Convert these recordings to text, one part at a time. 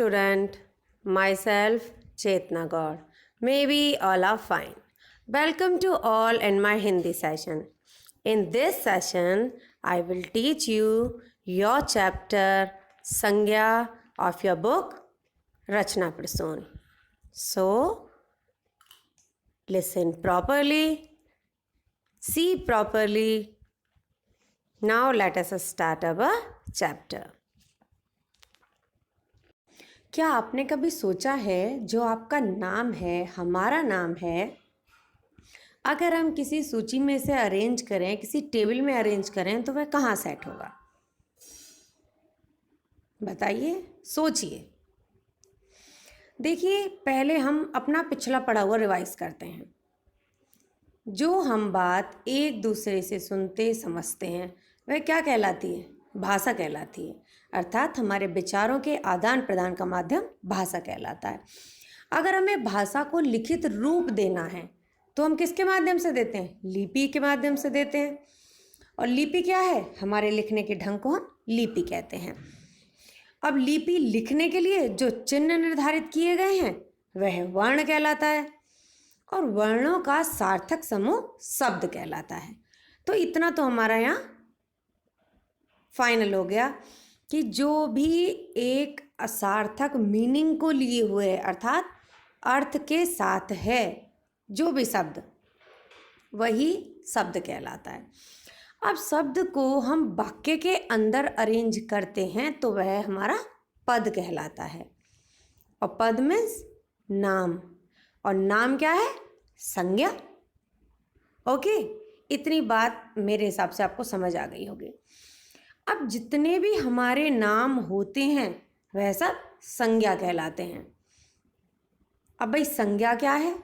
student, myself Chetna Gaur. Maybe all are fine. Welcome to all in my Hindi session. In this session, I will teach you your chapter Sangya of your book Rachna Prasoon. So, listen properly, see properly. Now let us start our chapter. क्या आपने कभी सोचा है जो आपका नाम है, हमारा नाम है, अगर हम किसी सूची में से अरेंज करें, किसी टेबल में अरेंज करें तो वह कहाँ सेट होगा? बताइए, सोचिए। देखिए, पहले हम अपना पिछला पढ़ा हुआ रिवाइज करते हैं। जो हम बात एक दूसरे से सुनते समझते हैं वह क्या कहलाती है? भाषा कहलाती है। अर्थात हमारे विचारों के आदान प्रदान का माध्यम भाषा कहलाता है। अगर हमें भाषा को लिखित रूप देना है तो हम किसके माध्यम से देते हैं? लिपि के माध्यम से देते हैं। और लिपि क्या है? हमारे लिखने के ढंग को हम लिपि कहते हैं। अब लिपि लिखने के लिए जो चिन्ह निर्धारित किए गए हैं वह वर्ण कहलाता है और वर्णों का सार्थक समूह शब्द कहलाता है। तो इतना तो हमारा यहाँ फाइनल हो गया कि जो भी एक असार्थक मीनिंग को लिए हुए अर्थात अर्थ के साथ है जो भी शब्द, वही शब्द कहलाता है। अब शब्द को हम वाक्य के अंदर अरेंज करते हैं तो वह हमारा पद कहलाता है। और पद मीन्स नाम, और नाम क्या है? संज्ञा। ओके, इतनी बात मेरे हिसाब से आपको समझ आ गई होगी। अब जितने भी हमारे नाम होते हैं वह सब संज्ञा कहलाते हैं। अब भाई संज्ञा क्या है?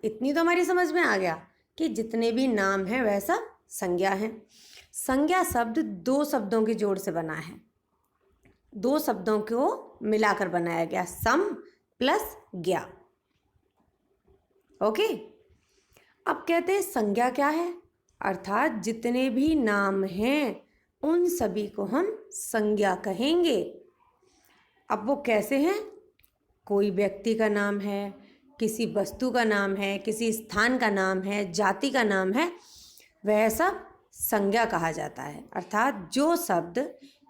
इतनी तो हमारी समझ में आ गया कि जितने भी नाम हैं वह सब संज्ञा हैं। संज्ञा शब्द दो शब्दों के जोड़ से बना है, दो शब्दों को मिलाकर बनाया गया, सम प्लस ज्ञा। ओके, अब कहते हैं संज्ञा क्या है? अर्थात जितने भी नाम हैं उन सभी को हम संज्ञा कहेंगे। अब वो कैसे हैं? कोई व्यक्ति का नाम है, किसी वस्तु का नाम है, किसी स्थान का नाम है, जाति का नाम है, वह सब संज्ञा कहा जाता है। अर्थात जो शब्द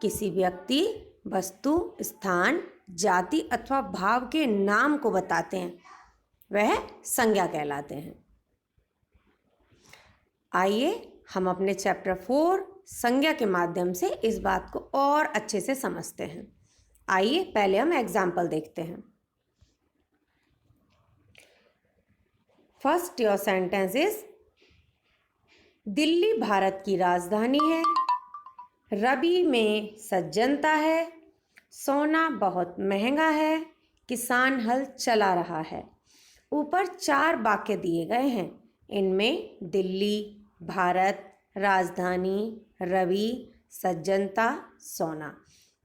किसी व्यक्ति, वस्तु, स्थान, जाति अथवा भाव के नाम को बताते हैं वह संज्ञा कहलाते हैं। आइए हम अपने चैप्टर 4 संज्ञा के माध्यम से इस बात को और अच्छे से समझते हैं। आइए पहले हम एग्जाम्पल देखते हैं। First your sentence is, Delhi Bharat की राजधानी है, रबी में सज्जनता है, सोना बहुत महंगा है, किसान हल चला रहा है। ऊपर 4 वाक्य दिए गए हैं। इनमें दिल्ली, भारत, राजधानी, रवि, सज्जनता, सोना,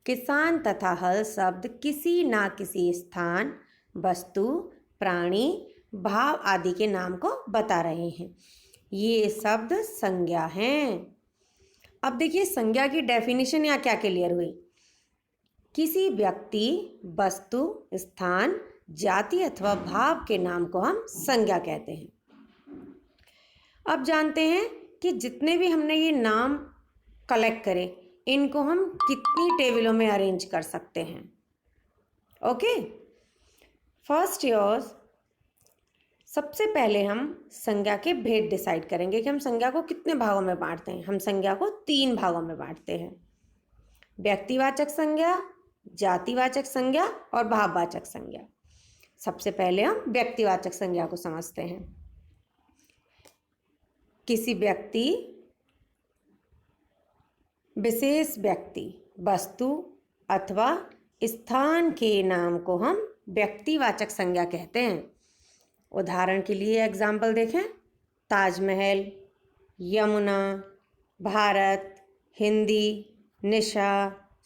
किसान तथा हल शब्द किसी ना किसी स्थान, वस्तु, प्राणी, भाव आदि के नाम को बता रहे हैं। ये शब्द संज्ञा हैं। अब देखिए संज्ञा की डेफिनेशन यहाँ क्या क्लियर हुई? किसी व्यक्ति, वस्तु, स्थान, जाति अथवा भाव के नाम को हम संज्ञा कहते हैं। अब जानते हैं कि जितने भी हमने ये नाम कलेक्ट करे इनको हम कितनी टेबलों में अरेंज कर सकते हैं। ओके, फर्स्ट योर्स, सबसे पहले हम संज्ञा के भेद डिसाइड करेंगे कि हम संज्ञा को कितने भागों में बांटते हैं। हम संज्ञा को 3 भागों में बांटते हैं, व्यक्तिवाचक संज्ञा, जातिवाचक संज्ञा और भाववाचक संज्ञा। सबसे पहले हम व्यक्तिवाचक संज्ञा को समझते हैं। किसी व्यक्ति, विशेष व्यक्ति, वस्तु अथवा स्थान के नाम को हम व्यक्तिवाचक संज्ञा कहते हैं। उदाहरण के लिए एग्जाम्पल देखें, ताजमहल, यमुना, भारत, हिंदी, निशा,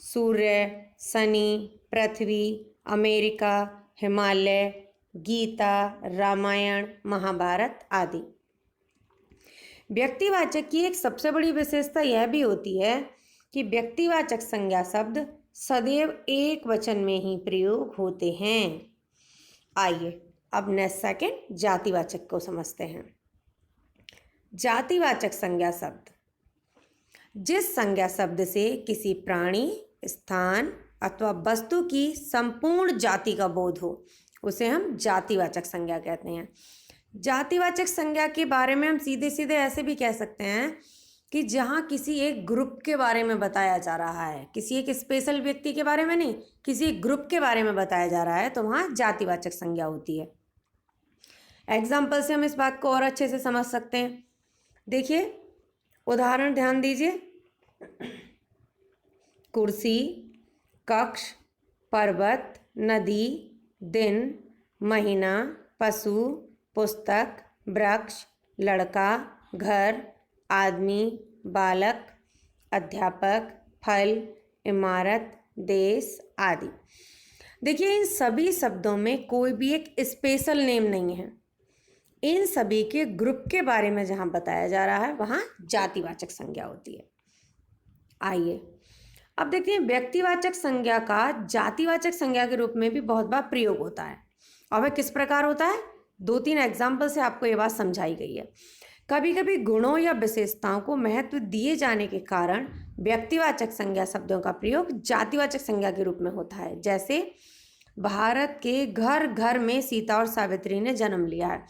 सूर्य, शनि, पृथ्वी, अमेरिका, हिमालय, गीता, रामायण, महाभारत आदि। व्यक्तिवाचक की एक सबसे बड़ी विशेषता यह भी होती है कि व्यक्तिवाचक संज्ञा शब्द सदैव एक वचन में ही प्रयोग होते हैं। आइए अब नेक्स्ट सेकंड जातिवाचक को समझते हैं। जातिवाचक संज्ञा शब्द, जिस संज्ञा शब्द से किसी प्राणी, स्थान अथवा वस्तु की संपूर्ण जाति का बोध हो उसे हम जातिवाचक संज्ञा कहते हैं। जातिवाचक संज्ञा के बारे में हम सीधे सीधे ऐसे भी कह सकते हैं कि जहाँ किसी एक ग्रुप के बारे में बताया जा रहा है, किसी एक स्पेशल व्यक्ति के बारे में नहीं, किसी एक ग्रुप के बारे में बताया जा रहा है, तो वहाँ जातिवाचक संज्ञा होती है। एग्जाम्पल से हम इस बात को और अच्छे से समझ सकते हैं। देखिए उदाहरण ध्यान दीजिए। कुर्सी, कक्ष, पर्वत, नदी, दिन, महीना, पशु, पुस्तक, वृक्ष, लड़का, घर, आदमी, बालक, अध्यापक, फल, इमारत, देश आदि। देखिए इन सभी शब्दों में कोई भी एक स्पेशल नेम नहीं है। इन सभी के ग्रुप के बारे में जहाँ बताया जा रहा है वहाँ जातिवाचक संज्ञा होती है। आइए अब देखते हैं व्यक्तिवाचक संज्ञा का जातिवाचक संज्ञा के रूप में भी बहुत बार प्रयोग होता है। और वह किस प्रकार होता है, 2-3 एग्जाम्पल से आपको ये बात समझाई गई है। कभी कभी गुणों या विशेषताओं को महत्व दिए जाने के कारण व्यक्तिवाचक संज्ञा शब्दों का प्रयोग जातिवाचक संज्ञा के रूप में होता है। जैसे भारत के घर घर में सीता और सावित्री ने जन्म लिया है,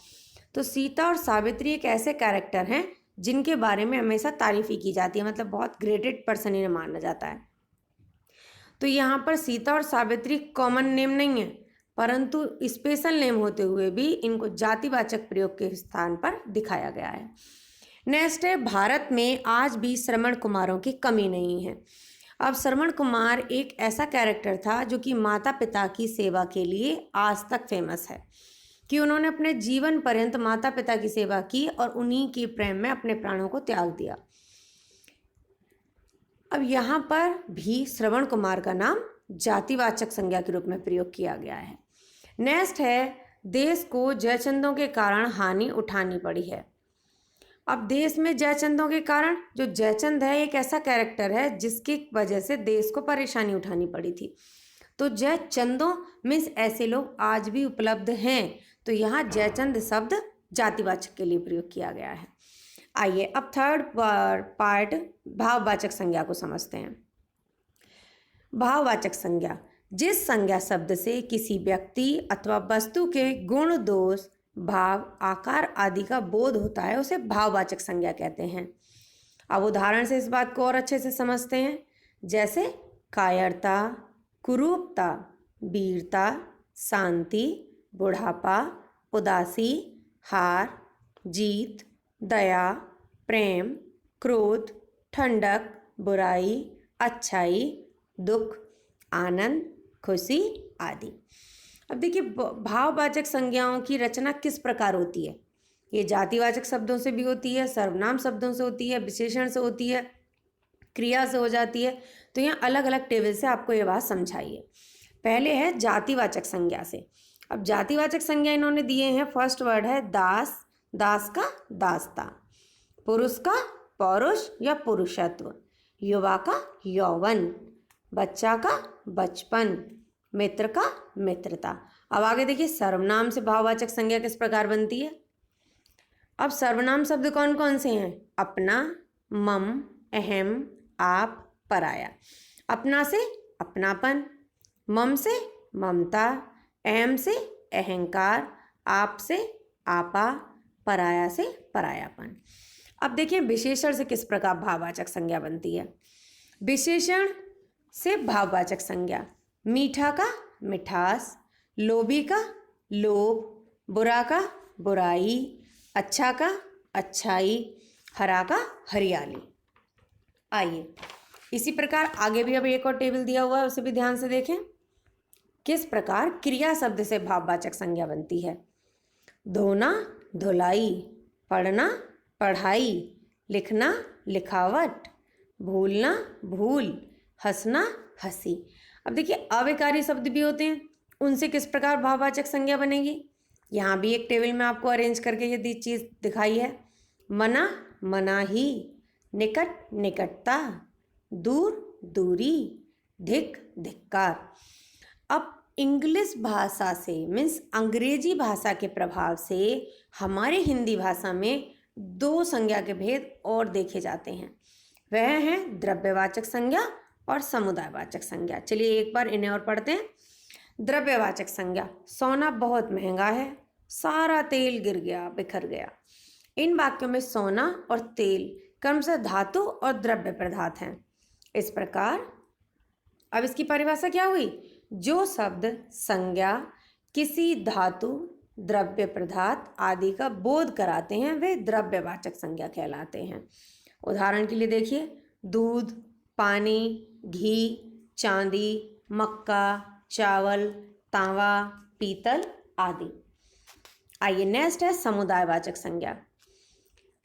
तो सीता और सावित्री एक ऐसे कैरेक्टर हैं जिनके बारे में हमेशा तारीफ ही की जाती है, मतलब बहुत ग्रेटेड पर्सन इन्हें माना जाता है। तो यहाँ पर सीता और सावित्री कॉमन नेम नहीं है, परंतु स्पेशल नेम होते हुए भी इनको जातिवाचक प्रयोग के स्थान पर दिखाया गया है। नेक्स्ट है, भारत में आज भी श्रवण कुमारों की कमी नहीं है। अब श्रवण कुमार एक ऐसा कैरेक्टर था जो कि माता पिता की सेवा के लिए आज तक फेमस है, कि उन्होंने अपने जीवन पर्यंत माता पिता की सेवा की और उन्हीं के प्रेम में अपने प्राणों को त्याग दिया। अब यहाँ पर भी श्रवण कुमार का नाम जातिवाचक संज्ञा के रूप में प्रयोग किया गया है। नेक्स्ट है, देश को जयचंदों के कारण हानि उठानी पड़ी है। अब देश में जयचंदों के कारण, जो जयचंद है एक ऐसा कैरेक्टर है जिसकी वजह से देश को परेशानी उठानी पड़ी थी। तो जयचंदों मीन्स ऐसे लोग आज भी उपलब्ध हैं, तो यहाँ जयचंद शब्द जातिवाचक के लिए प्रयोग किया गया है। आइए अब थर्ड पार्ट भाववाचक संज्ञा को समझते हैं। भाववाचक संज्ञा, जिस संज्ञा शब्द से किसी व्यक्ति अथवा वस्तु के गुण, दोष, भाव, आकार आदि का बोध होता है उसे भाववाचक संज्ञा कहते हैं। अब उदाहरण से इस बात को और अच्छे से समझते हैं। जैसे कायरता, कुरूपता, वीरता, शांति, बुढ़ापा, उदासी, हार, जीत, दया, प्रेम, क्रोध, ठंडक, बुराई, अच्छाई, दुख, आनंद, खुशी आदि। अब देखिए भाववाचक संज्ञाओं की रचना किस प्रकार होती है। ये जातिवाचक शब्दों से भी होती है, सर्वनाम शब्दों से होती है, विशेषण से होती है, क्रिया से हो जाती है। तो यहाँ अलग अलग टेबल से आपको ये बात समझाइए। पहले है जातिवाचक संज्ञा से। अब जातिवाचक संज्ञा इन्होंने दिए हैं। फर्स्ट वर्ड है दास, दास का दासता, पुरुष का पौरुष या पुरुषत्व, युवा का यौवन, बच्चा का बचपन, मित्र का मित्रता। अब आगे देखिए सर्वनाम से भाववाचक संज्ञा किस प्रकार बनती है। अब सर्वनाम शब्द कौन कौन से हैं? अपना, मम, अहम, आप, पराया। अपना से अपनापन, मम से ममता, अहम से अहंकार, आप से आपा, पराया से परायापन। अब देखिए विशेषण से किस प्रकार भाववाचक संज्ञा बनती है। विशेषण से भाववाचक संज्ञा, मीठा का मिठास, लोभी का लोभ, बुरा का बुराई, अच्छा का अच्छाई, हरा का हरियाली। आइए इसी प्रकार आगे भी अब एक और टेबल दिया हुआ है, उसे भी ध्यान से देखें। किस प्रकार क्रिया शब्द से भाववाचक संज्ञा बनती है। धोना धुलाई, पढ़ना पढ़ाई, लिखना लिखावट, भूलना भूल, हंसना हंसी। अब देखिए अविकारी शब्द भी होते हैं, उनसे किस प्रकार भाववाचक संज्ञा बनेगी। यहाँ भी एक टेबल में आपको अरेंज करके ये चीज़ दिखाई है। मना मनाही, निकट निकटता, दूर दूरी, धिक, धिक्कार। अब इंग्लिश भाषा से मीन्स अंग्रेजी भाषा के प्रभाव से हमारे हिंदी भाषा में दो संज्ञा के भेद और देखे जाते हैं। वह हैं द्रव्यवाचक संज्ञा और समुदायवाचक संज्ञा। चलिए एक बार इन्हें और पढ़ते हैं। द्रव्यवाचक संज्ञा, सोना बहुत महंगा है, सारा तेल गिर गया, बिखर गया। इन वाक्यों में सोना और तेल क्रमशः धातु और द्रव्य पदार्थ हैं। इस प्रकार अब इसकी परिभाषा क्या हुई? जो शब्द संज्ञा किसी धातु, द्रव्य पदार्थ आदि का बोध कराते हैं वे द्रव्यवाचक संज्ञा कहलाते हैं। उदाहरण के लिए देखिए, दूध, पानी, घी, चांदी, मक्का, चावल, तांबा, पीतल आदि। आइए नेक्स्ट है समुदायवाचक संज्ञा।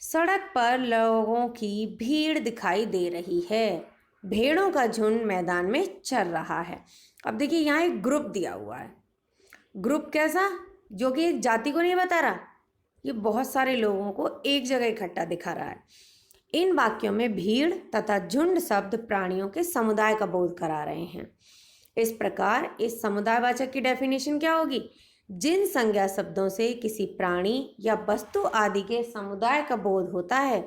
सड़क पर लोगों की भीड़ दिखाई दे रही है, भेड़ों का झुंड मैदान में चल रहा है। अब देखिए यहाँ एक ग्रुप दिया हुआ है। ग्रुप कैसा? जो कि एक जाति को नहीं बता रहा, ये बहुत सारे लोगों को एक जगह इकट्ठा दिखा रहा है। इन वाक्यों में भीड़ तथा झुंड शब्द प्राणियों के समुदाय का बोध करा रहे हैं। इस प्रकार इस समुदायवाचक की डेफिनेशन क्या होगी? जिन संज्ञा शब्दों से किसी प्राणी या वस्तु आदि के समुदाय का बोध होता है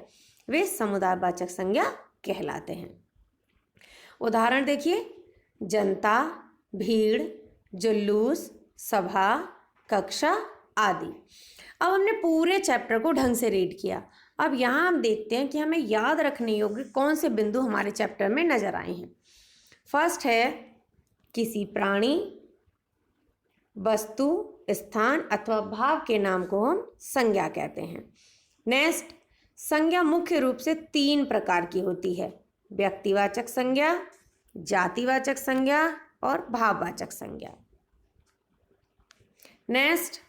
वे समुदायवाचक संज्ञा कहलाते हैं। उदाहरण देखिए, जनता, भीड़, जुलूस, सभा, कक्षा आदि। अब हमने पूरे चैप्टर को ढंग से रीड किया। अब यहाँ हम देखते हैं कि हमें याद रखने योग्य कौन से बिंदु हमारे चैप्टर में नजर आए हैं। फर्स्ट है किसी प्राणी, वस्तु, स्थान अथवा भाव के नाम को हम संज्ञा कहते हैं। नेक्स्ट, संज्ञा मुख्य रूप से 3 प्रकार की होती है: व्यक्तिवाचक संज्ञा, जातिवाचक संज्ञा और भाववाचक संज्ञा। नेक्स्ट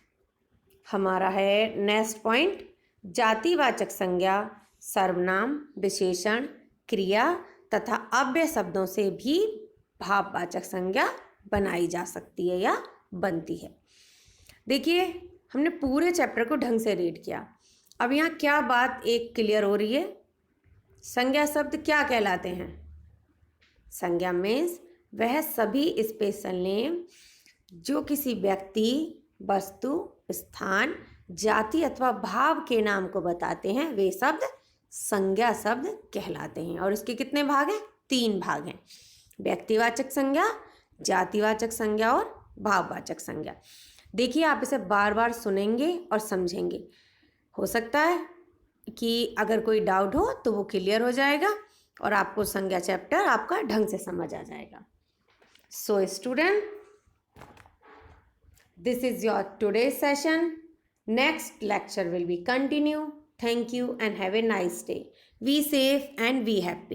हमारा है नेक्स्ट पॉइंट, जातिवाचक संज्ञा सर्वनाम, विशेषण, क्रिया तथा अव्यय शब्दों से भी भाववाचक संज्ञा बनाई जा सकती है या बनती है। देखिए हमने पूरे चैप्टर को ढंग से रीड किया। अब यहाँ क्या बात एक क्लियर हो रही है? संज्ञा शब्द क्या कहलाते हैं? संज्ञा मीन्स वह सभी स्पेशल नेम जो किसी व्यक्ति, वस्तु, स्थान, जाति अथवा भाव के नाम को बताते हैं वे शब्द संज्ञा शब्द कहलाते हैं। और इसके कितने भाग हैं? 3 भाग हैं: व्यक्तिवाचक संज्ञा, जातिवाचक संज्ञा और भाववाचक संज्ञा। देखिए आप इसे बार बार सुनेंगे और समझेंगे। हो सकता है कि अगर कोई डाउट हो तो वो क्लियर हो जाएगा और आपको संज्ञा चैप्टर आपका ढंग से समझ आ जाएगा। So student, this is your today's session. Next lecture will be continue. Thank you and have a nice day. Be safe and be happy.